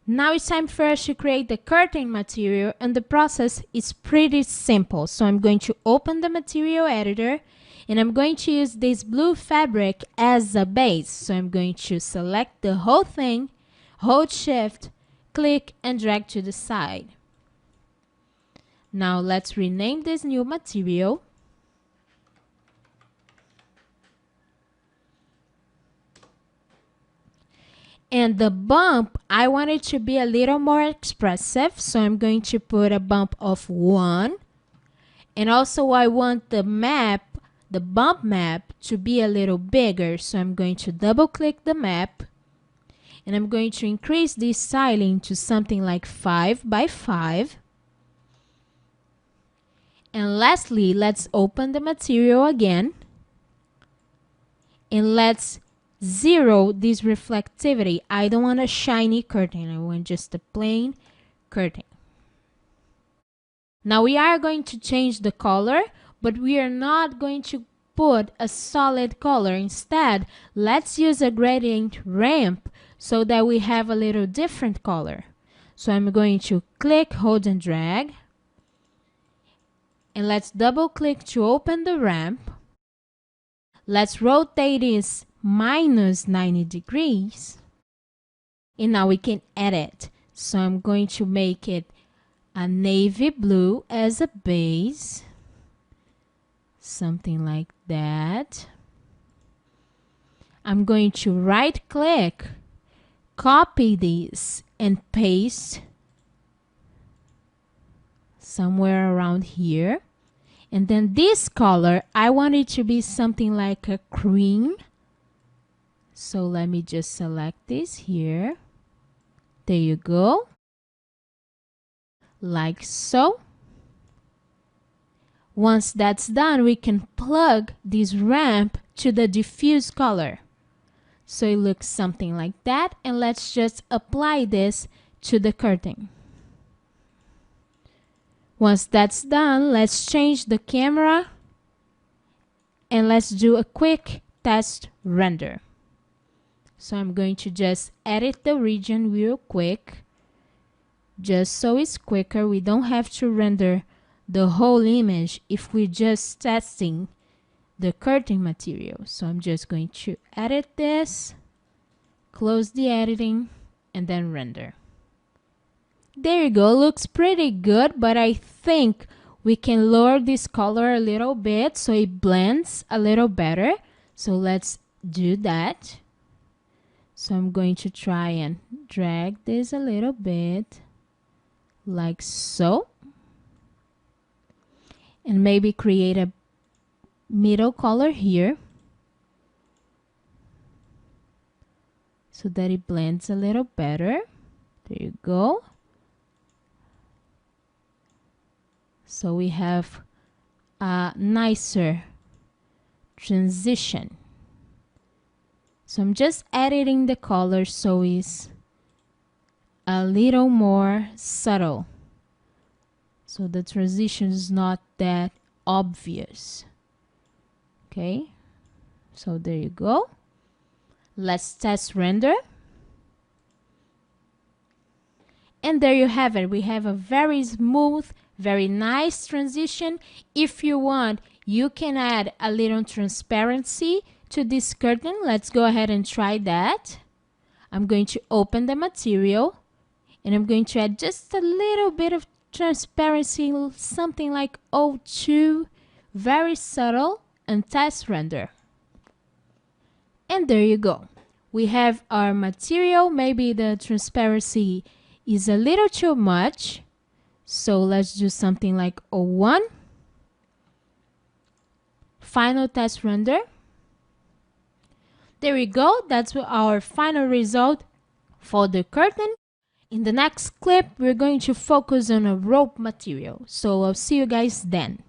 Now it's time for us to create the curtain material, and the process is pretty simple. So I'm going to open the material editor and I'm going to use this blue fabric as a base. So I'm going to select the whole thing, hold shift, click and drag to the side. Now let's rename this new material. And the bump, I want it to be a little more expressive, so I'm going to put a bump of 1. And also I want the map, the bump map, to be a little bigger, so I'm going to double click the map and I'm going to increase this styling to something like 5 by 5. And lastly, let's open the material again and let's zero this reflectivity. I don't want a shiny curtain, I want just a plain curtain. Now we are going to change the color, but we are not going to put a solid color. Instead, let's use a gradient ramp so that we have a little different color. So I'm going to click, hold and drag, and let's double click to open the ramp. Let's rotate this minus 90 degrees. And now we can edit. So I'm going to make it a navy blue as a base. Something like that. I'm going to right click, copy this and paste somewhere around here. And then this color, I want it to be something like a cream. So let me just select this here. There you go. Like so. Once that's done, we can plug this ramp to the diffuse color. So it looks something like that. And let's just apply this to the curtain. Once that's done, let's change the camera and let's do a quick test render. So I'm going to just edit the region real quick, just so it's quicker. We don't have to render the whole image if we're just testing the curtain material. So I'm just going to edit this, close the editing, and then render. There you go, looks pretty good, but I think we can lower this color a little bit so it blends a little better. So let's do that. So I'm going to try and drag this a little bit, like so. And maybe create a middle color here, so that it blends a little better. There you go. So we have a nicer transition. So I'm just editing the color so it's a little more subtle. So the transition is not that obvious. Okay, so there you go. Let's test render. And there you have it. We have a very smooth, very nice transition. If you want, you can add a little transparency to this curtain. Let's go ahead and try that. I'm going to open the material and I'm going to add just a little bit of transparency, something like 02, very subtle, and test render. And there you go. We have our material. Maybe the transparency is a little too much. So let's do something like 01. Final test render. There we go. That's our final result for the curtain. In the next clip, we're going to focus on a rope material. So I'll see you guys then.